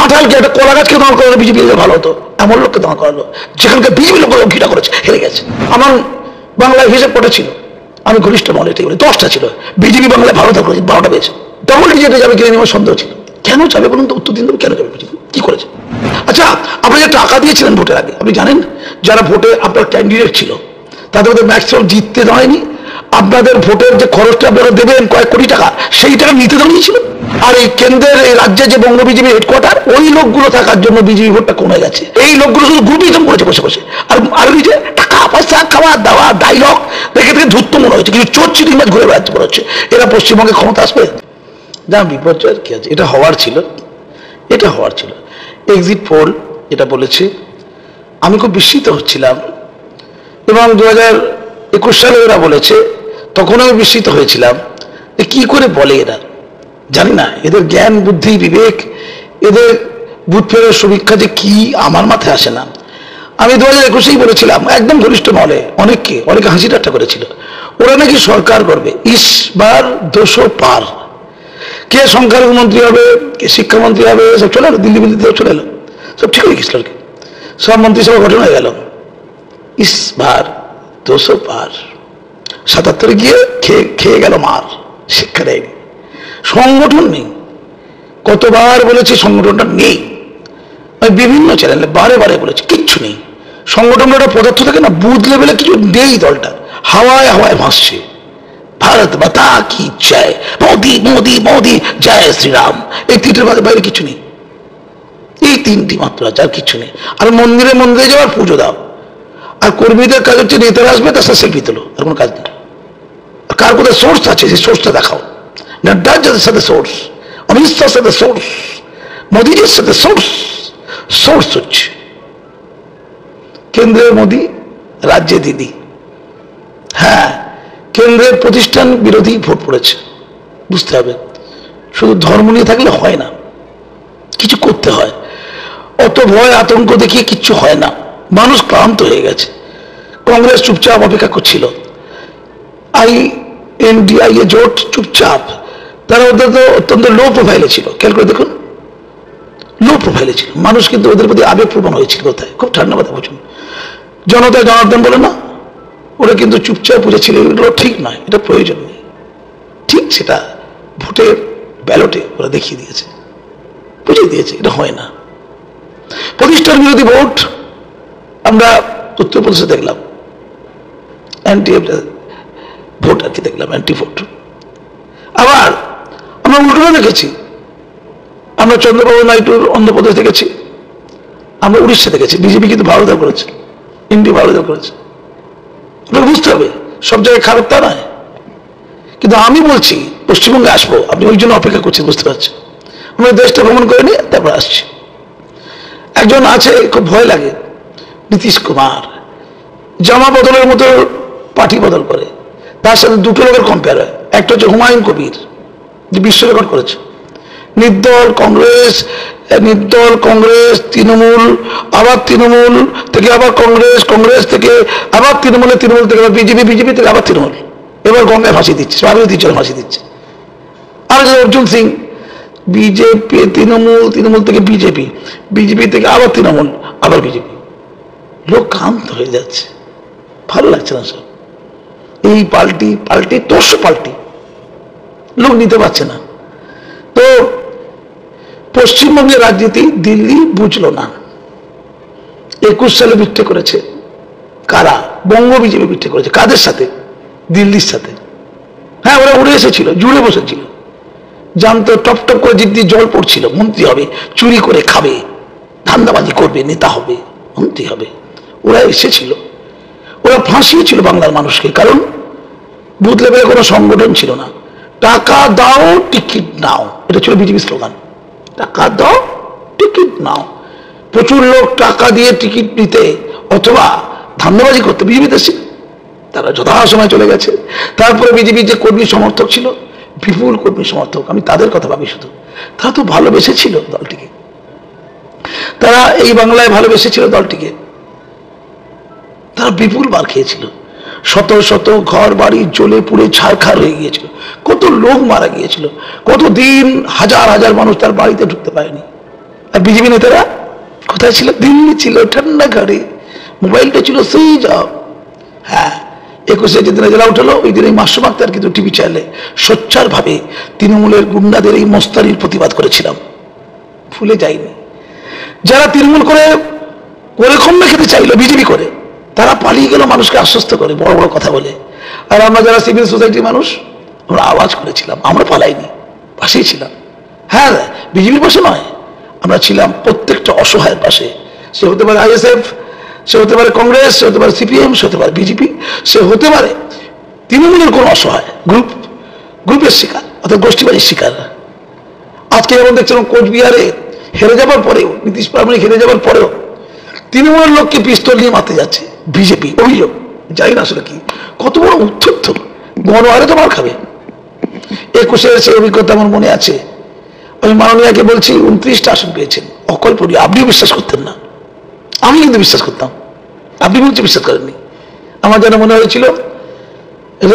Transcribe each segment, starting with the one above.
কাঁঠালকে একটা কলা গাছকে দাঁড় করানো বিজেপি ভালো হতো, এমন লোককে দাঁড় করালো যেখানকার বিজেপি লোক ঘৃণা করেছে, হেরে গেছে। আমার বাংলায় হিসেব করেছিল, আমি ঘনিষ্ঠ মনে এটাই বলি, 10টা ছিল, বিজেপি বাংলায় ভালো থাকলে 12টা পেয়েছে। ডবল ডিজিটে যাবে কিনে নেওয়ার সন্দেহ ছিল। কেন যাবে বলুন তো, উত্তর দিন দেবে, কেন যাবে বিজেপি, কি করেছে? আচ্ছা, আপনি যে টাকা দিয়েছিলেন ভোটের আগে, আপনি জানেন যারা ভোটে আপনার ক্যান্ডিডেট ছিল তাদের মধ্যে ম্যাক্সিমাম জিততে দাঁড়ায়নি। আপনাদের ভোটের যে খরচটা আপনারা দেবেন কয়েক কোটি টাকা, সেই টাকা নিতে দাঁড়িয়েছিল। আর এই কেন্দ্রের এই রাজ্যে যে বঙ্গ বিজেপি হেডকোয়ার্টার, ওই লোকগুলো থাকার জন্য বিজেপি ভোটটা কমে গেছে। এই লোকগুলো শুধু গ্রুপিজম করেছে বসে বসে, আর নিজে টাকা পয়সা খাওয়া দাওয়া ডায়লগ দেখে দেখে ধূর্ত মনে হয়েছে, কিছু চোর চিটিংবাজ ঘুরে বেড়াচ্ছে মনে হচ্ছে এরা পশ্চিমবঙ্গে ক্ষমতা আসবে। যা বিপর্যয়ের কি আছে, এটা হওয়ার ছিল, এটা হওয়ার ছিল। এক্সিট পোল এটা বলেছে, আমি খুব বিস্মিত হচ্ছিলাম, এবং 2021 সালে এরা বলেছে, তখন আমি বিস্মিত হয়েছিলাম যে কি করে বলে এরা, জানি না এদের জ্ঞান বুদ্ধি বিবেক, এদের বুথ ফেরার সমীক্ষা যে কি আমার মাথায় আসে না। আমি 2021-এই বলেছিলাম একদম ঘনিষ্ঠ মহলে, অনেকে হাসি ঠাট্টা করেছিল, ওরা নাকি সরকার করবে, ইসবার 200 পার, কে সংখ্যালঘু মন্ত্রী হবে, কে শিক্ষামন্ত্রী হবে, সব চলে এলো, দিল্লিতে চলে এলো, সব ঠিক হয়ে গেছিল আর কি, সব মন্ত্রিসভা গঠন হয়ে গেল। ইসবার 200 পার, 77 গিয়ে খেয়ে গেল মার, শিক্ষা দেয়নি, সংগঠন নেই। কতবার বলেছি সংগঠনটা নেই, আমি বিভিন্ন চ্যানেলে বারে বারে বলেছি কিচ্ছু নেই। সংগঠনটা একটা পদার্থ থাকে না, বুথ লেভেলে কিছু নেই, দলটা হাওয়ায় হাওয়ায় ভাসছে। ভারত মাতা কি জয়, মোদি মোদি মোদি, জয় শ্রীরাম, এই তিনটের বাইরে কিছু নেই, এই তিনটি মাত্র আছে, আর কিছু নেই। আর মন্দিরে মন্দিরে যাওয়ার পুজো দাও, আর কর্মীদের কাজ হচ্ছে নেতারা আসবে তার সাথে সেলফি তোলো, আর কোনো কাজ নেই। কার কোথায় সোর্স আছে সেই সোর্সটা দেখাও, নাড্ডার যাদের সাথে সোর্স, অমিত শাহর সাথে সোর্স, মোদিজির সাথে সোর্স হচ্ছে কেন্দ্রের মোদি, রাজ্যে দিদি। হ্যাঁ, কেন্দ্রের প্রতিষ্ঠান বিরোধী ভোট পড়েছে, বুঝতে হবে। শুধু ধর্ম নিয়ে থাকলে হয় না, কিছু করতে হয়। অত ভয় আতঙ্ক দেখিয়ে কিচ্ছু হয় না, মানুষ ক্লান্ত হয়ে গেছে। কংগ্রেস চুপচাপ অপেক্ষা করছিল, INDI জোট চুপচাপ, তারা ওদের তো অত্যন্ত লো প্রোফাইলে ছিল, খেয়াল করে দেখুন, লো প্রোফাইলে ছিল। মানুষ কিন্তু ওদের প্রতি আবেগপ্রবণ হয়েছিল, কোথায় খুব ঠান্ডা মাথা বুঝুন, জনতা জনার্দন বলে না, ওরা কিন্তু চুপচাপ বুঝেছিল এগুলো ঠিক নয়, এটা প্রয়োজন নেই। ঠিক সেটা ভোটের ব্যালটে ওরা দেখিয়ে দিয়েছে, বুঝিয়ে দিয়েছে এটা হয় না। প্রতিষ্ঠান বিরোধী ভোট আমরা উত্তরপ্রদেশে দেখলাম, অ্যান্টি ভোট আর কি দেখলাম, অ্যান্টি ভোট। আবার আমরা উল্টো দেখেছি, আমরা চন্দ্রবাবু নাইডুর অন্ধ্রপ্রদেশ দেখেছি, আমরা উড়িষ্যা দেখেছি, বিজেপি কিন্তু ভালো দল করেছে, ইন্ডি ভালো দল করেছে। আপনাকে বুঝতে হবে সব জায়গায় খারাপ তা নয়, কিন্তু আমি বলছি পশ্চিমবঙ্গে আসবো, আপনি ওই জন্য অপেক্ষা করছেন, বুঝতে পারছেন। আমরা দেশটা ভ্রমণ করে নিয়ে তারপর আসছি। একজন আছে খুব ভয় লাগে, নীতিশ কুমার, জামা বদলের মতো পার্টি বদল করে, তার সাথে দুটো লোকের কম্পেয়ার হয়। একটা হচ্ছে হুমায়ুন কবির, যে বিশ্ব রেকর্ড করেছে, নির্দল কংগ্রেস, তৃণমূল, আবার তৃণমূল থেকে আবার কংগ্রেস, কংগ্রেস থেকে আবার তৃণমূল থেকে আবার বিজেপি থেকে আবার তৃণমূল, এবার গঙ্গায় ফাঁসি দিচ্ছে, স্বাভাবিক ফাঁসি দিচ্ছে। আর অর্জুন সিং, বিজেপি তৃণমূল থেকে বিজেপি থেকে আবার তৃণমূল, আবার বিজেপি। লোক ক্লান্ত হয়ে যাচ্ছে, ভালো লাগছে না সব, এই পাল্টি 10 পাল্টি, লোক নিতে পারছে না। তো পশ্চিমবঙ্গের রাজনীতি দিল্লি বুঝলো না। 21 সালে বিট্টে করেছে কারা? বঙ্গ বিজেপি বিট্টে করেছে, কাদের সাথে? দিল্লির সাথে। হ্যাঁ, ওরা উড়ে এসেছিল, জুড়ে বসেছিল, জানতো টপ টপ করে জিভ দিয়ে জল পড়ছিল, মন্ত্রী হবে, চুরি করে খাবে, ধান্দাবাজি করবে, নেতা হবে, মন্ত্রী হবে। ওরা এসেছিল, ওরা ফাঁসিয়েছিল বাংলার মানুষকে, কারণ বুথ লেভেলে কোনো সংগঠন ছিল না। টাকা দাও টিকিট নাও, এটা ছিল বিজেপি স্লোগান, টাকা দাও টিকিট নাও। প্রচুর লোক টাকা দিয়ে টিকিট নিতে অথবা ধান্দাবাজি করতে বিজেপিতে এসেছে, তারা যথাসময় চলে গেছে। তারপরে বিজেপির যে কর্মী সমর্থক ছিল, বিপুল কর্মী সমর্থক, আমি তাদের কথা ভাবি শুধু, তারা তো ভালোবেসেছিল দলটিকে, তারা এই বাংলায় ভালোবেসেছিল দলটিকে, তারা বিপুল বার খেয়েছিল, শত শত ঘর বাড়ি জ্বলে পুড়ে ছারখার হয়ে গিয়েছিল, কত লোক মারা গিয়েছিল, কত দিন হাজার হাজার মানুষ তার বাড়িতে ঢুকতে পারেনি। আর বিজেপি নেতারা কোথায় ছিল? দিল্লি ছিল, ঠান্ডা ঘরে, মোবাইলটা ছিল সেই যাও। হ্যাঁ, 21-এ যেদিনে জেলা উঠলো ওই দিন এই মাসুম আক্তার কিন্তু টিভি চ্যানেলে সোচ্চার ভাবে তৃণমূলের গুন্ডাদের এই মস্তানির প্রতিবাদ করেছিলাম, ভুলে যাইনি। যারা তৃণমূল করে ক্ষমতা খেতে চাইলো বিজেপি করে, তারা পালিয়ে গেল মানুষকে আশ্বস্ত করে বড় বড় কথা বলে। আর আমরা যারা সিভিল সোসাইটির মানুষ, আমরা আওয়াজ করেছিলাম, আমরা পালাইনি, পাশেই ছিলাম। হ্যাঁ, বিজেপির পাশে নয়, আমরা ছিলাম প্রত্যেকটা অসহায়ের পাশে। সে হতে পারে আইএসএফ, সে হতে পারে কংগ্রেস, সে হতে পারে সিপিএম, সে হতে পারে বিজেপি, সে হতে পারে তৃণমূলের কোন অসহায় গ্রুপের শিকার অর্থাৎ গোষ্ঠীবাদীর শিকার। আজকে যেমন দেখছিলাম কোচবিহারে হেরে যাবার পরেও, নীতিশ প্রামাণিক হেরে যাবার পরেও তৃণমূলের লোককে পিস্তল নিয়ে মারতে যাচ্ছে বিজেপি। অভিযোগ জানি না আসলে কি, কত বড় উদ্ধত্ত, গণহারে তো মার খাবে। 21-এর সেই অভিজ্ঞতা আমার মনে আছে। আমি মাননীয়াকে বলছি 29টা আসন পেয়েছেন, অকল্পনীয়। আপনিও বিশ্বাস করতেন না, আমি কিন্তু বিশ্বাস করতাম, আপনি বলছি বিশ্বাস করেননি। আমার যেন মনে হয়েছিল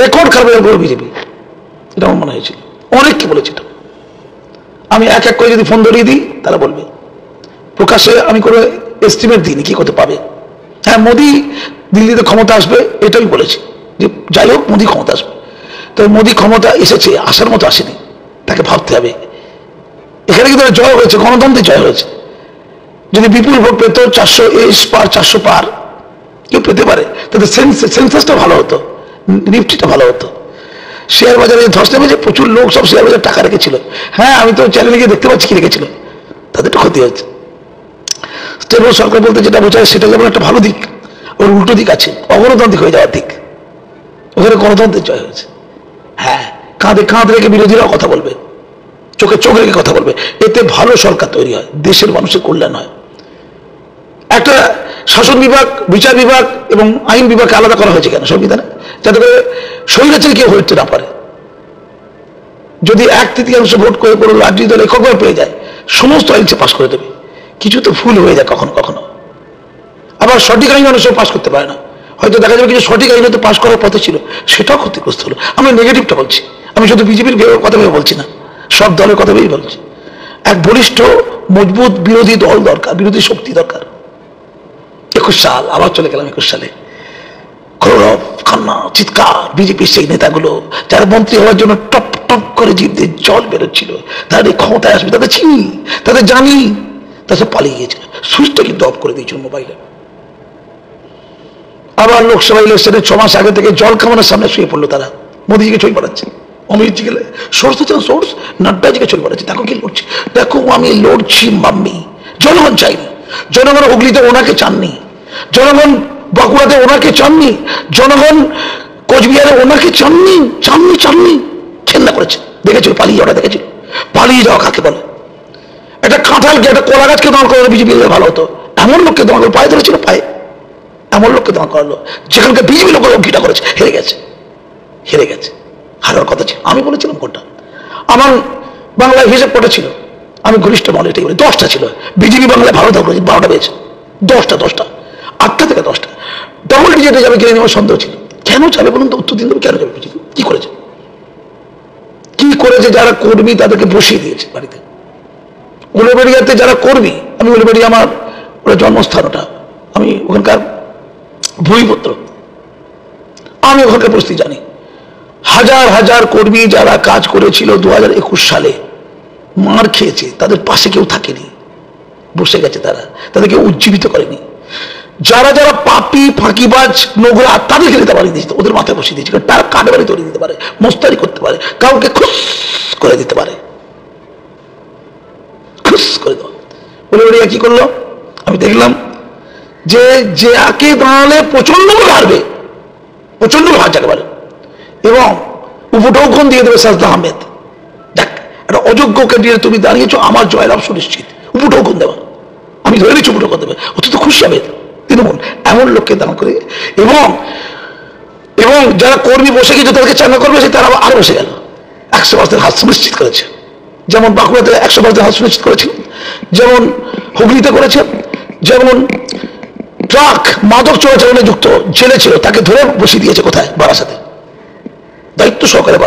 রেকর্ড খারাপ করে বিজেপি, এটা আমার মনে হয়েছিল। অনেককে বলেছি এটা। আমি এক এক করে যদি ফোন ধরিয়ে দিই তারা বলবে, প্রকাশ্যে আমি করে এস্টিমেট দিইনি কি করতে পাবে। হ্যাঁ, মোদি দিল্লিতে ক্ষমতা আসবে এটা আমি বলেছি, যে যাই হোক মোদি ক্ষমতা আসবে। তো মোদি ক্ষমতা এসেছে, আসার মতো আসেনি, তাকে ভাবতে হবে। এখানে কিন্তু জয় হয়েছে, গণতন্ত্রের জয় হয়েছে। যদি বিপুল ভোট পেত, 400 পার, 400 পার কেউ পেতে পারে, তাদের সেন্সাসটা ভালো হতো, নিফটিটা ভালো হতো। শেয়ার বাজারে ধস নেমেছে, প্রচুর লোক সব শেয়ার বাজারে টাকা রেখেছিল। হ্যাঁ, আমি তো চ্যানেলে গিয়ে দেখতে পাচ্ছি কি রেখেছিল, তাদের তো ক্ষতি হয়েছে। স্টেবল সরকার বলতে যেটা বোঝায় সেটা যেমন একটা ভালো দিক, ওর উল্টো দিক আছে, অগণতান্ত্রিক হয়ে যাওয়ার দিক। ওখানে গণতন্ত্রের জয় হয়েছে। হ্যাঁ, কাঁধে কাঁধ রেখে বিরোধীরাও কথা বলবে, চোখে চোখ রেখে কথা বলবে, এতে ভালো সরকার তৈরি হয়, দেশের মানুষের কল্যাণ হয়। একটা শাসন বিভাগ, বিচার বিভাগ এবং আইন বিভাগকে আলাদা করা হয়েছে কেন সংবিধানে? যাতে করে স্বৈরাচারী কেউ হইতে না পারে। যদি 1/3 ভোট করে কোনো রাজনৈতিক দল এককভাবে পেয়ে যায়, সমস্ত আইন সে পাশ করে দেবে। কিছু তো ভুল হয়ে যায় কখনো কখনো, আবার সঠিক আইন অনেক সময় পাশ করতে পারে না। হয়তো দেখা যাবে কিছু সঠিক আইন হয়তো পাশ করার পথে ছিল, সেটাও ক্ষতিগ্রস্ত হলো। আমরা নেগেটিভটা বলছি, আমি শুধু বিজেপির কথা ভেবে বলছি না, সব দলের কথা ভেবেই বলছি। এক বলিষ্ঠ মজবুত বিরোধী দল দরকার, বিরোধী শক্তি দরকার। 21 সাল, আবার চলে গেলাম 21 সালে। গৌরব, কান্না, চিৎকার, বিজেপির সেই নেতাগুলো যারা মন্ত্রী হওয়ার জন্য টপ টপ করে জিভ দিয়ে জল বেরোচ্ছিল, তাদের ক্ষমতায় আসবে তাদের চিনি, তাদের জানি, তারা পালিয়ে গিয়েছিল। সুইচটা কিন্তু অফ করে দিয়েছিল মোবাইলে। আবার লোকসভা ইলেকশনের 6 মাস আগে থেকে জল খামানোর সামনে শুয়ে পড়লো তারা, মোদীজিকে ছই পাঠাচ্ছে, অমিতজিকে সোর্স হচ্ছেন সোর্স, নাড্ডাজিকে ছই পাঠাচ্ছে। দেখো কি লড়ছি, দেখো আমি লড়ছি মাম্মি। জনগণ চাইনি, জনগণ হুগলিতে ওনাকে চাননি, জনগণ বাঁকুড়াতে ওনাকে চাননি, জনগণ কোচবিহারে ওনাকে চাননি, চাননি চাননি, ঘেন্না করেছে। দেখেছিল পালিয়ে যাওয়াটা, দেখেছিল পালিয়ে যাওয়া কাকে বলে। একটা কাঁঠালকে, একটা কলা গাছকে দাঁড় করালে বিজেপি ভালো হতো, এমন লোককে দাঁড় করে পায়ে ধরেছিল, পায়ে এমন লোককে দাঁড় করালো যেখানকার বিজেপি লোক ঘিটা করেছে, হেরে গেছে, হেরে গেছে। হারার কথা ছিল, আমি বলেছিলাম কোনটা। আমার বাংলায় হিসেব কটা ছিল, আমি ঘনিষ্ঠ মনে এটাই বলি, 10টা ছিল। বিজেপি বাংলায় ভালো দখল করেছে, 12টা পেয়েছে, 10টা 8টা থেকে 10টা। ডবল ডিজিটে যাবে কিনে নেওয়ার সন্দেহ ছিল। কেন যাবে বলুন তো, উত্তর দিন দেবে, কেন যাবে বিজেপি? কি করেছে, কি করেছে? যারা কর্মী তাদেরকে বসিয়ে দিয়েছে বাড়িতে। উলুবেড়িয়াতে যারা কর্মী, আমি উলুবেড়িয়া আমার ওরা জন্মস্থান, ওটা আমি ওখানকার ভূমিপুত্র, আমি ওখানকার পরিস্থিতি জানি। হাজার হাজার কর্মী যারা কাজ করেছিল 2021 সালে, মার খেয়েছে, তাদের পাশে কেউ থাকেনি, বসে গেছে তারা, তাদেরকে উজ্জীবিত করেনি। যারা যারা পাপি, ফাঁকিবাজ, নোংরা, তাদেরকে নেতা বাড়ি দিয়েছে, ওদের মাথায় বসিয়ে দিয়েছে। তারা কাঠে বাড়ি তৈরি দিতে পারে, মোস্তারি করতে পারে, কাউকে খুশ করে দিতে পারে, খুশ করে দেওয়া। বলে কি করলো আমি দেখলাম, যে যাকে দাঁড়ালে প্রচন্ড বলে হারবে, প্রচন্ড হার যাকে পারে, এবং উপটোকন দিয়ে দেবে সাজদা আহমেদ। দেখ, একটা অযোগ্য ক্যান্ডিডেট তুমি দাঁড়িয়েছো, আমার জয়লাভ সুনিশ্চিত, উপটোকন দেওয়া, আমি ধরে নিচ্ছি উপটোকন দেবে, অত তো খুশি হবে তৃণমূল এমন লোককে দান করে। এবং এবং যারা কর্মী বসে গেছে তাদেরকে চাঙ্গা করবে, তারা আরো বসে গেল, 100% হাত সুনিশ্চিত করেছে। যেমন বাঁকুড়াতে 100% হাত সুনিশ্চিত করেছেন, যেমন হুগলিতে করেছেন, যেমন ট্রাক মাদক চোরাচালানে যুক্ত জেলে ছিল, তাকে ধরে বসিয়ে দিয়েছে কোথায়, বারাসাতে, দায়িত্ব সহকারে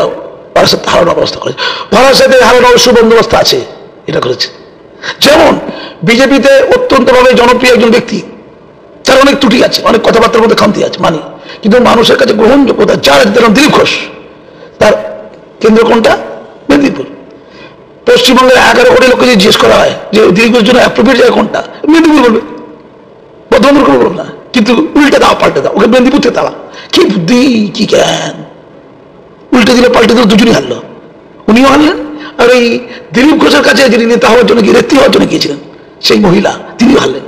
বারাসাতে হারানোর ব্যবস্থা করেছে। বারাসাতে হারানোর সুবন্দোবস্ত আছে, এটা করেছে। যেমন বিজেপিতে অত্যন্তভাবে জনপ্রিয় একজন ব্যক্তি, তার অনেক ত্রুটি আছে, অনেক কথাবার্তার মধ্যে খামতি আছে মানি, কিন্তু মানুষের কাছে গ্রহণযোগ্যতা যার দিলীপ ঘোষ, তার কেন্দ্র কোনটা? মেদিনীপুর। পশ্চিমবঙ্গের 11 কোটি লোককে যদি জিজ্ঞেস করা হয় যে দিলীপ ঘোষের জন্য অ্যাপ্রোপ্রিয়েট জায়গা কোনটা, মেদিনীপুর বলবে, বর্ধমান করে বলবে না, কিন্তু উল্টে দাও পাল্টে দাও, ওকে মেদিনীপুর থেকে তালা। কি বুদ্ধি, কি জ্ঞান! উল্টে দিলে পাল্টে দিলে দুজনই হারলো, উনিও হারলেন, আর এই দিলীপ ঘোষের কাছে যিনি নেতা হওয়ার জন্য নেত্রী হওয়ার জন্য গিয়েছিলেন সেই মহিলা, তিনিও হারলেন।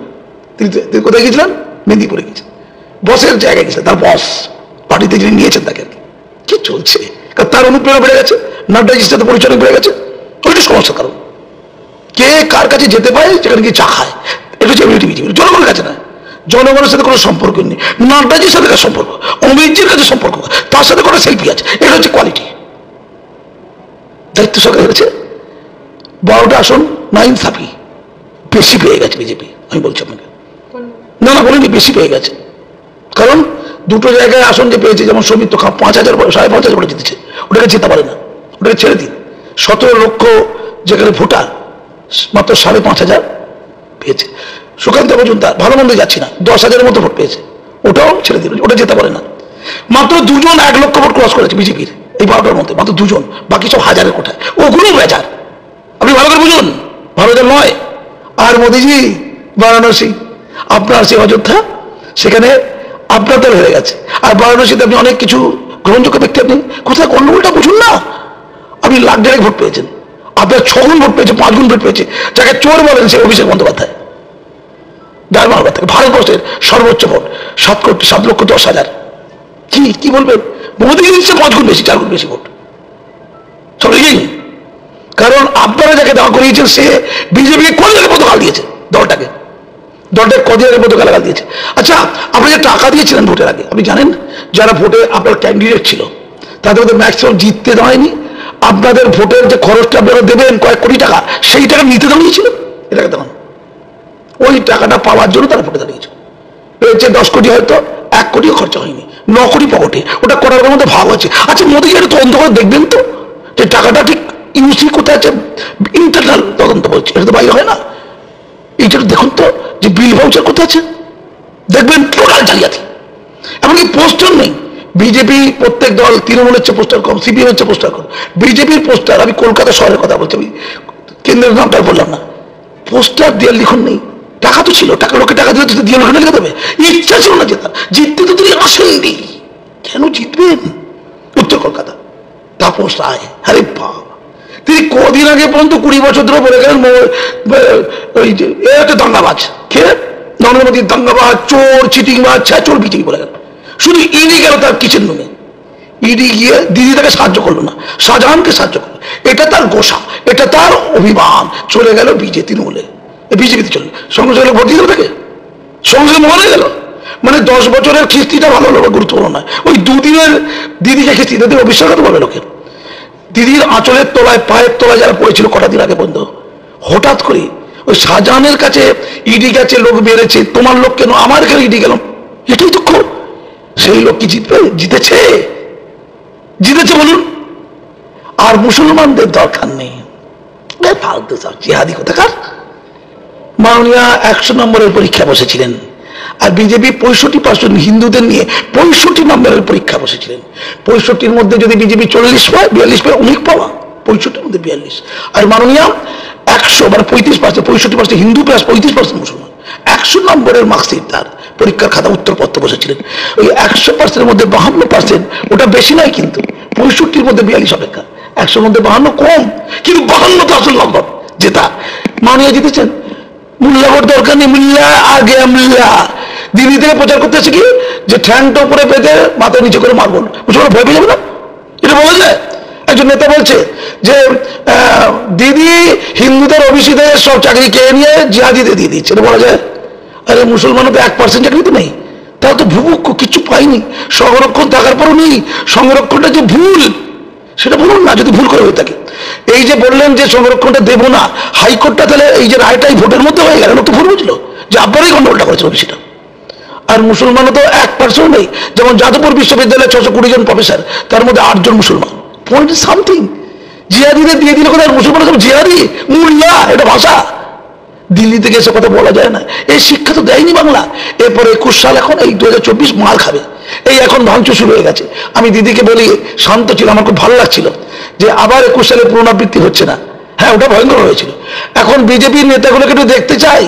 তিনি কোথায় গিয়েছিলেন? মেদিনীপুরে গিয়েছেন, বসের জায়গায় গেছিলেন, তার বস পার্টিতে যিনি নিয়েছেন তাকে। কি চলছে? কারণ তার অনুপ্রেরণা বেড়ে গেছে, নাড্ডাজির সাথে পরিচয় বেড়ে গেছে, ওইটা সমস্যার কারণ। কে কার কাছে যেতে পারে, যেখানে গিয়ে চা খায়, এটা হচ্ছে বিজেপি। জনগণের কাছে না, জনগণের সাথে কোনো সম্পর্ক নেই। নাড্ডাজির সাথে কার সম্পর্ক, অমিতজির কাছে সম্পর্ক, তার সাথে কোনো সেলফি আছে, এটা হচ্ছে কোয়ালিটি। দায়িত্ব সরকার হয়েছে 12টা আসন নাইনসাফি, বেশি পেয়ে গেছে বিজেপি। আমি বলছি আপনাকে, না না বলিনি, বেশি পেয়ে গেছে। কারণ দুটো জায়গায় আসন যে পেয়েছে, যেমন সৌমিত্র খাঁ 5,000 5,500 ভোটে জিতেছে, ওটাকে যেতে পারে না, ওটাকে ছেড়ে দিন। 17 লক্ষ যেখানে ভোটার, মাত্র 5,500 পেয়েছে। সুকান্ত মজুমদার, ভালো মন্দ যাচ্ছি না, 10,000-এর মতো ভোট পেয়েছে, ওটাও ছেড়ে দিল, ওটা যেতে পারে না। মাত্র 2 জন 1 লক্ষ ভোট ক্রস করেছে বিজেপির এই 12টার মধ্যে, মাত্র 2 জন, বাকি সব হাজারের কোঠায়, ওগুলো বেজার। আপনি ভালো করে বুঝুন, ভারতের নয়। আর মোদীজি বারাণসী, আপনার সেই অযোধ্যা, সেখানে আপনার দল হয়ে গেছে। আর বারাণসীতে আপনি অনেক কিছু গ্রহণযোগ্য ব্যক্তি, আপনি কোথায় গন্ডগোলটা বুঝুন না। আপনি লাখ দেড়েক ভোট পেয়েছেন, আপনার 6 গুণ ভোট পেয়েছে, 5 গুণ ভোট পেয়েছে। যাকে চোর বলেন সে অভিষেক বন্দ্যোপাধ্যায়, ডায়মন্ড থেকে ভারতবর্ষের সর্বোচ্চ ভোট 7,10,000। কি বলবেন? মোদী দিচ্ছে 5 গুণ বেশি, 4 গুণ বেশি ভোট। চলেই, কারণ আপনারা যাকে দাঁড় করিয়েছেন সে বিজেপিকে কদিন আগে পতাকা দিয়েছে, দলটাকে কদিন আগে পতাকা লাগা দিয়েছে। আচ্ছা, আপনি যে টাকা দিয়েছিলেন ভোটের আগে, আপনি জানেন যারা ভোটে আপনার ক্যান্ডিডেট ছিল তাদের মধ্যে ম্যাক্সিমাম জিততে দাঁড়ায়নি। আপনাদের ভোটের যে খরচটা আপনারা দেবেন কয়েক কোটি টাকা, সেই টাকা নিতে দাঁড়িয়েছিল। এটাকে দাঁড়ান, ওই টাকাটা পাওয়ার জন্য তারা ভোটে দাঁড়িয়েছে। পেয়েছে 10 কোটি, হয়তো 1 কোটিও খরচা হয়নি, 9 কোটি পকেটে, ওটা করার মধ্যে ভাগ হচ্ছে। আচ্ছা, মোদী এটা তদন্ত করে দেখবেন তো যে টাকাটা ঠিক ইউসি কোথায় আছে, ইন্টারনাল তদন্ত বলছে, এটা তো বাইরে হয় না। এইটা দেখুন তো যে বিল ভাউচার কোথায় আছে, দেখবেন টোটাল জালিয়াতি। এমনকি পোস্টার নেই। বিজেপি প্রত্যেক দল, তৃণমূলের চেয়ে পোস্টার কম, সিপিএম এর চেয়ে পোস্টার কম, বিজেপির পোস্টার, আমি কলকাতা শহরের কথা বলছি, আমি কেন্দ্রের নামটা বললাম না, পোস্টার দেওয়ার লিখন নেই। টাকা তো ছিল, টাকা লোকে টাকা দিলে দিয়ে লোকে লিখে দেবে, ইচ্ছা ছিল না জেতার, জিততে তো তিনি আসেননি, কেন জিতবেন? উত্তর কলকাতা তাপস রায়, আরে বাবা, তিনি কদিন আগে পর্যন্ত 20 বছর ধরে বলে গেলেন ওই যে একটা দাঙ্গাবাজ, কে? নরেন্দ্র মোদীর দাঙ্গাবাজ, চোর, চিটিংবাজ, ছ্যাচোর বিজেপি বলে গেল। শুধু ইডি গেল তার কিচেন রুমে, ইডি গিয়ে দিদি তাকে সাহায্য করলো না, শাহজাহানকে সাহায্য করলো। এটা তার গোসা, এটা তার অভিমান। চলে গেল বিজেপি, তৃণমূলে, বিজেপিতে চলে সঙ্গে সঙ্গে ভোট দিয়ে তাকে, সঙ্গে সঙ্গে মনে গেল। মানে 10 বছরের খিস্তিটা ভালো হলো, গুরুত্বপূর্ণ নয়। ওই 2 দিনের দিদিকে খিস্তি দিতে অবিশ্বাস বলে লোকের। দিদির আঁচলের তলায়, পায়ের তলায় যারা পড়েছিল কটা দিন আগে বন্ধ, হঠাৎ করে ওই শাহজাহানের কাছে ইডি গেছে, লোক বেড়েছে, তোমার লোক কেন, আমার কেন ইডি গেল, এটাই দুঃখ। সেই লোক কি জিতবে? জিতেছে বলুন। আর মুসলমানদের দরকার নেই, ফালতু সব জিহাদি কোথাকার। মাননীয় 100 নম্বরের পরীক্ষা বসেছিলেন, আর বিজেপি 65% হিন্দুদের নিয়ে 65 নম্বরের পরীক্ষা বসেছিলেন। 65-র মধ্যে যদি বিজেপি 40 পায়, 42 পায়, অনেক পাওয়া, 65-র মধ্যে 42। আর মাননীয় 100 মানে 35%, 65% হিন্দু প্লাস 35% মুসলমান, 100 নম্বরের মার্কশিট তার পরীক্ষার খাতা উত্তরপত্র বসেছিলেন। ওই 100%-এর মধ্যে 52%, ওটা বেশি নয়, কিন্তু 65-র মধ্যে 42 অপেক্ষা, 100-র মধ্যে 52 কম, কিন্তু 52 তো আসল নম্বর জেতা। মাননীয় জিতেছেন। মোল্লা ভোট দরকার নেই, মোল্লা আগে মোল্লা। দিল্লি থেকে প্রচার করতে আছে কি যে ঠ্যাংটা উপরে পেতে মাথা নিচে করে মারবো, মুসলমান ভয় পেয়ে যাবে না, এটা বলা যায়। একজন নেতা বলছে যে দিদি হিন্দুদের ওবিসিদের সব চাকরি কে নিয়ে জিহাদিদের দিয়ে দিচ্ছে, এটা বলা যায়? আরে মুসলমানও তো 1% চাকরি তো নেই, তারা তো ভূপক্ষ, কিছু পায়নি, সংরক্ষণ থাকার পরও নেই। সংরক্ষণটা যে ভুল, সেটা বলুন না যদি ভুল করে হয়ে থাকে। এই যে বললেন যে সংরক্ষণটা দেবো না, হাইকোর্টটা তাহলে এই যে রায়টাই ভোটের মধ্যে হয়ে গেল, তো ভুল বুঝলো যে আপনারাই গন্ডগোলটা করেছিল বেশিটা। আর মুসলমানও তো 1% নেই, যেমন যাদবপুর বিশ্ববিদ্যালয়ে 620 জন প্রফেসর, তার মধ্যে 8 জন মুসলমান, পয়েন্ট সামথিং। জিহাদিদের দিয়ে দিলে কোথায় মুসলমান সব জিহাদি, মোল্লা, এটা ভাষা। দিল্লি থেকে এসে কথা বলা যায় না। এই শিক্ষা তো দেয়নি বাংলা। এরপরে 21 সাল, এখন এই 2024 মার খাবে। এই এখন ভাঙচুর শুরু হয়ে গেছে। আমি দিদিকে বলি, শান্ত ছিল, আমার খুব ভালো লাগছিল যে আবার 21 সালে পুনরাবৃত্তি হচ্ছে না। হ্যাঁ, ওটা ভয়ঙ্কর হয়েছিল। এখন বিজেপির নেতাগুলোকে একটু দেখতে চাই।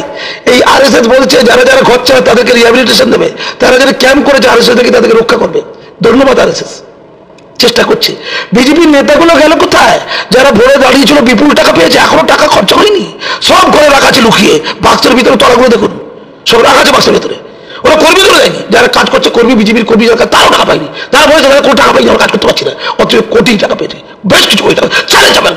এই আরএসএস বলছে যারা যারা ঘর ছাড়া তাদেরকে রিহ্যাবিলিটেশন দেবে, তারা যারা ক্যাম্প করেছে আরএসএস থেকে তাদেরকে রক্ষা করবে। ধন্যবাদ আরএসএস, চেষ্টা করছে। বিজেপির নেতাগুলো গেল কোথায়? যারা ভোরে দাঁড়িয়েছিল, বিপুল টাকা পেয়েছে, এখনো টাকা খরচা হয়নি, সব ঘরে রাখা আছে লুকিয়ে। বাক্সের ভিতরে তলাগুলো দেখুন, সব রাখা আছে বাক্সের ভিতরে। ওরা কর্মীদেরও দেয়নি, যারা কাজ করছে কর্মী, বিজেপির কর্মী যারা, তারাও টাকা পায়নি। তারা বলেছে তারা কোনো টাকা পাইনি, আমরা কাজ করতে পারছি না। অথচ কোটি টাকা পেয়েছে, বেশ কিছু কোটি টাকা, চালে যাবেন।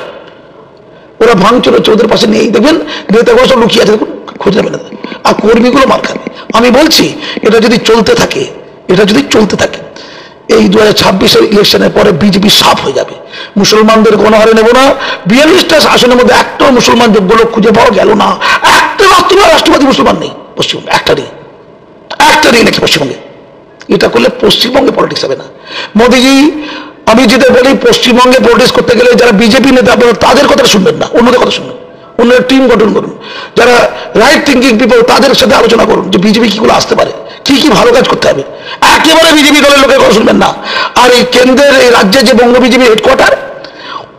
ওরা ভাঙচুর হচ্ছে, ওদের পাশে নেই, দেখবেন নেতাগুলো সব লুকিয়ে আছে, দেখুন, খুঁজে নেবেন। আর কর্মীগুলো মার খাবে। আমি বলছি, এটা যদি চলতে থাকে, এই 2026 ইলেকশনের পরে বিজেপি সাফ হয়ে যাবে। মুসলমানদের গণহারে নেব না। 42টা আসনের মধ্যে একটাও মুসলমান যোগ্য লোক খুঁজে পাওয়া গেল না। একটা রাষ্ট্রবাদী মুসলমান নেই পশ্চিমবঙ্গে, একটা নেই নাকি পশ্চিমবঙ্গে। এটা করলে পশ্চিমবঙ্গে পলিটিক্স হবে না। মোদীজি, আমি যেটা বলি, পশ্চিমবঙ্গে পলিটিক্স করতে গেলে যারা বিজেপি নেতা তাদের কথা শুনবেন না, অন্যদের কথা শুনবেন। অন্যের টিম গঠন করুন, যারা রাইট থিঙ্কিং পিপল, তাদের সাথে আলোচনা করুন যে বিজেপি কি করে আসতে পারে, কি কি ভালো কাজ করতে হবে। একেবারে বিজেপি দলের লোকের কথা শুনবেন না। আর এই কেন্দ্রের, এই রাজ্যের যে বঙ্গ বিজেপি হেডকোয়ার্টার,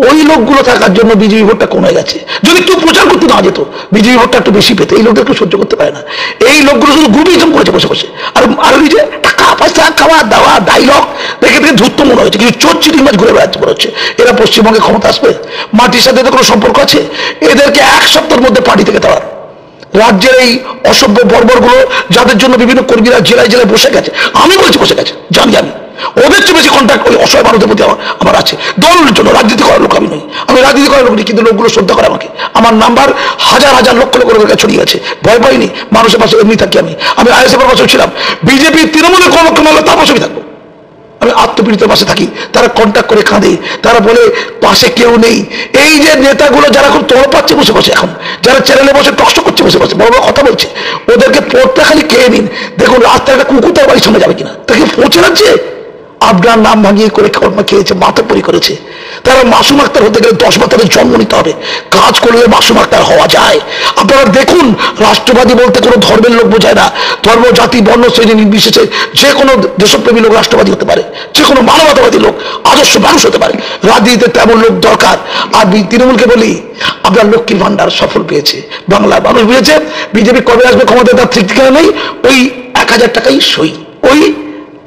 ওই লোকগুলো থাকার জন্য বিজেপি ভোটটা কমে গেছে। যদি একটু প্রচার করতে না যেত, বিজেপি ভোটটা একটু বেশি পেতে। এই লোকদের একটু সহ্য করতে পারে না। এই লোকগুলো শুধু গ্রুপিজম করেছে বসে বসে। আর ওই যে টাকা পয়সা, খাওয়া দাওয়া, ডাইলগ দেখে ধূর্ত মনে হয়েছে, কিছু চোর চিটিং মাছ ঘুরে বেড়াচ্ছে মনে হচ্ছে। এরা পশ্চিমবঙ্গে ক্ষমতা আসবে? মাটির সাথে তো কোনো সম্পর্ক আছে? এদেরকে 1 সপ্তাহের মধ্যে পার্টি থেকে দেওয়ার। রাজ্যের এই অসভ্য বর্বরগুলো, যাদের জন্য বিভিন্ন কর্মীরা জেলায় জেলায় বসে গেছে, আমি বলছি বসে গেছে, জানি আমি, ওদের চেয়ে বেশি কন্ট্যাক্ট ওই অসহায় মানুষদের প্রতি আমার আছে। দলের জন্য রাজনীতি করার লোক আমি নই, আমি রাজনীতি করার লোক নই, কিন্তু লোকগুলো শ্রদ্ধা করে আমাকে। আমার নাম্বার হাজার হাজার লক্ষ লক্ষ লোকের কাছে ছড়িয়ে গেছে। ভয় পাইনি, মানুষের পাশে এমনি থাকি। আমি আইএসএফের পাশেও ছিলাম, বিজেপি তৃণমূলের কোনো লক্ষ্য মারলে তার পাশে আমি থাকবো। আমি আত্মপীড়িতের পাশে থাকি, তারা কন্ট্যাক্ট করে কাঁদে, তারা বলে পাশে কেউ নেই। এই যে নেতাগুলো যারা খুব তড় পাচ্ছে বসে বসে, এখন যারা চ্যানেলে বসে কষ্ট করছে বসে বসে, বড় বড় কথা বলছে, ওদেরকে পড়তে খালি খেয়ে নিন, দেখুন রাস্তায় একটা কুকুর তার বাড়ির সামনে যাবে কিনা, তাকে পৌঁছে যাচ্ছে। আপনার নাম ভাঙিয়ে করে কর্মা খেয়েছে, মাথাপরি করেছে। তারা মাসুম আক্তার হতে গেলে 10 বার তাদের জন্ম নিতে হবে। কাজ করলে মাসুম আক্তার হওয়া যায়। আপনারা দেখুন, রাষ্ট্রবাদী বলতে কোনো ধর্মের লোক বোঝায় না। ধর্ম, জাতি, বর্ণ, শ্রেণী নির্বিশেষে যে কোনো দেশপ্রেমী লোক রাষ্ট্রবাদী হতে পারে, যে কোনো মানবতাবাদী লোক আদর্শ মানুষ হতে পারে। রাজনীতিতে তেমন লোক দরকার। আর তৃণমূলকে বলি, আপনার লক্ষ্মীর ভান্ডার সফল পেয়েছে, বাংলার মানুষ পেয়েছে। বিজেপি কবে আসবে ক্ষমতা তার ঠিক ঠিকানা নেই। ওই 1000 টাকাই সই, ওই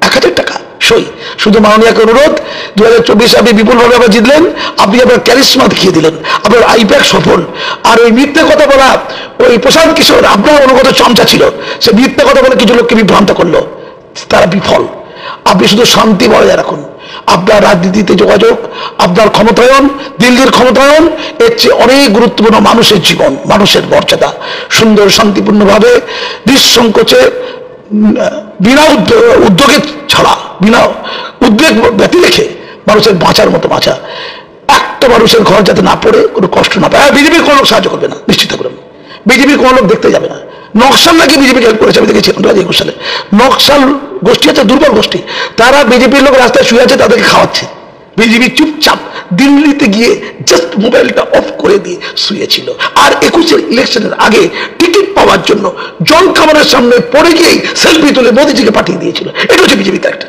1000 টাকা সই। শুধু মাননীয়কে অনুরোধ, 2024 আপনি বিপুলভাবে আবার জিতলেন, আপনি আপনার ক্যারিশমা দেখিয়ে দিলেন, আপনার আইপ্যাক সফল। আর ওই মিথ্যে কথা বলা, ওই প্রশান্ত কিশোর আপনার অনুগত চমচা ছিল, সে মিথ্যে কথা বলে কিছু লোককে বিভ্রান্ত করলো, তারা বিফল। আপনি শুধু শান্তি বজায় রাখুন। আপনার রাজনীতিতে যোগাযোগ, আপনার ক্ষমতায়ন, দিল্লির ক্ষমতায়ন, এর চেয়ে অনেক গুরুত্বপূর্ণ মানুষের জীবন, মানুষের মর্যাদা। সুন্দর শান্তিপূর্ণভাবে নিঃসংকোচে, বিনা উদ্যোগে ছাড়া, বিনা উদ্বেগ ব্যতি রেখে মানুষের বাঁচার মতো বাঁচা। একটা মানুষের ঘর যাতে না পড়ে, কোনো কষ্ট না পায়। বিজেপির কোনো লোক সাহায্য করবে না, নিশ্চিত থাকবেন। বিজেপির কোনো লোক দেখতে যাবে না। নকশাল নাকি বিজেপিকে হেল্প করেছে, আমি দেখেছি 2021 সালে। নকশাল গোষ্ঠী আছে, দুর্বল গোষ্ঠী, তারা বিজেপির লোক রাস্তায় শুয়ে আছে, তাদেরকে খাওয়াচ্ছে। বিজেপি চুপচাপ দিল্লিতে গিয়ে জাস্ট মোবাইলটা অফ করে দিয়ে শুয়েছিল। আর 21 ইলেকশনের আগে টিকিট পাওয়ার জন্য জল খাবারের সামনে পড়ে গিয়েই সেলফি তুলে মোদীজিকে পাঠিয়ে দিয়েছিল। এটা হচ্ছে বিজেপিতে একটা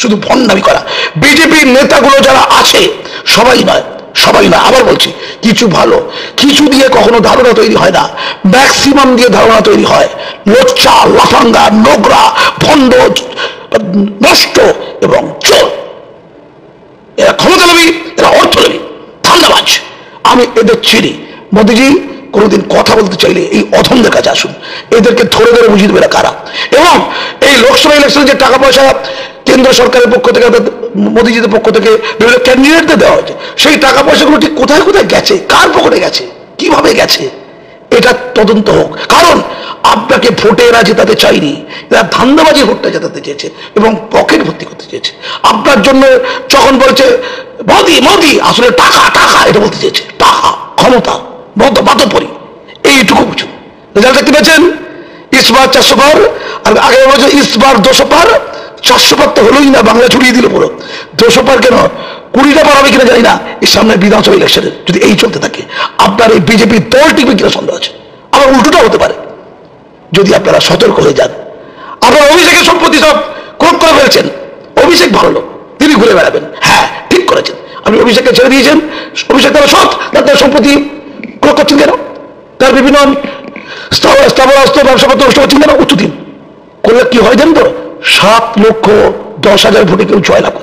শুধু ভণ্ডামি করা। বিজেপির নেতাগুলো যারা আছে, সবাই নয়, আবার বলছি, কিছু ভালো, কিছু দিয়ে কখনো ধারণা তৈরি হয় না, ম্যাক্সিমাম দিয়ে ধারণা তৈরি হয়। লোচ্চা, লাফাঙ্গা, নোংরা, ভণ্ড, নষ্ট এবং চোর। এরা ক্ষমতা নেবি, এরা অর্থ নেবি, ধান্দাবাজ। আমি এদের চিনি। মোদীজি কোনোদিন কথা বলতে চাইলে এই অধমদের কাছে আসুন, এদেরকে ধরে ধরে বুঝিয়ে দেবে কারা। এবং এই লোকসভা ইলেকশনে যে টাকা পয়সা কেন্দ্র সরকারের পক্ষ থেকে, মোদীজিদের পক্ষ থেকে বিভিন্ন ক্যান্ডিডেটদের দেওয়া হয়েছে, সেই টাকা পয়সাগুলো ঠিক কোথায় কোথায় গেছে, কার পকেটে গেছে, কিভাবে গেছে, এটা তদন্ত হোক। কারণ আপনাকে ভোটে এরা জেতাতে চাইনি, এরা ধান্দাবাজি ভোটটা জেতাতে চেয়েছে এবং পকেট ভর্তি করতে চেয়েছে। আপনার জন্য যখন বলছে মোদি মোদি, আসলে টাকা টাকা, এটা বলতে চেয়েছে। টাকা, ক্ষমতা, বাতপরি, এইটুকু বুঝুন। রেজাল্ট দেখতে পেয়েছেন, ইসবার 400 পার, আর আগে বলছে ইসবার 200 পার। 400 পার তো হলোই না, বাংলা ছড়িয়ে দিল পুরো। 200 পার কেন, 20টা পার হবে কিনা জানি না এই সামনে বিধানসভা ইলেকশনে। যদি এই চলতে থাকে, আপনার এই বিজেপি দল টিকবে কিনা সন্দেহ আছে। আবার উল্টোটা হতে পারে যদি আপনারা সতর্ক হয়ে যান। আপনারা অভিষেকের সম্পত্তি সব ক্রোধ করে ফেলছেন। অভিষেক ভালো লোক, তিনি ঘুরে বেড়াবেন, হ্যাঁ ঠিক করেছেন। আপনি অভিষেককে ছেড়ে দিয়েছেন, অভিষেক তারা সৎ, তার সম্পত্তি ক্রোধ করছেন কেন? তার বিভিন্ন স্থাবরাস্ত্র ব্যবসাপত্র নষ্ট করছেন কেন? উত্তর দিন। করলে কি হয় জানেন তো? 7,10,000 ভোটে কেউ জয়লাভ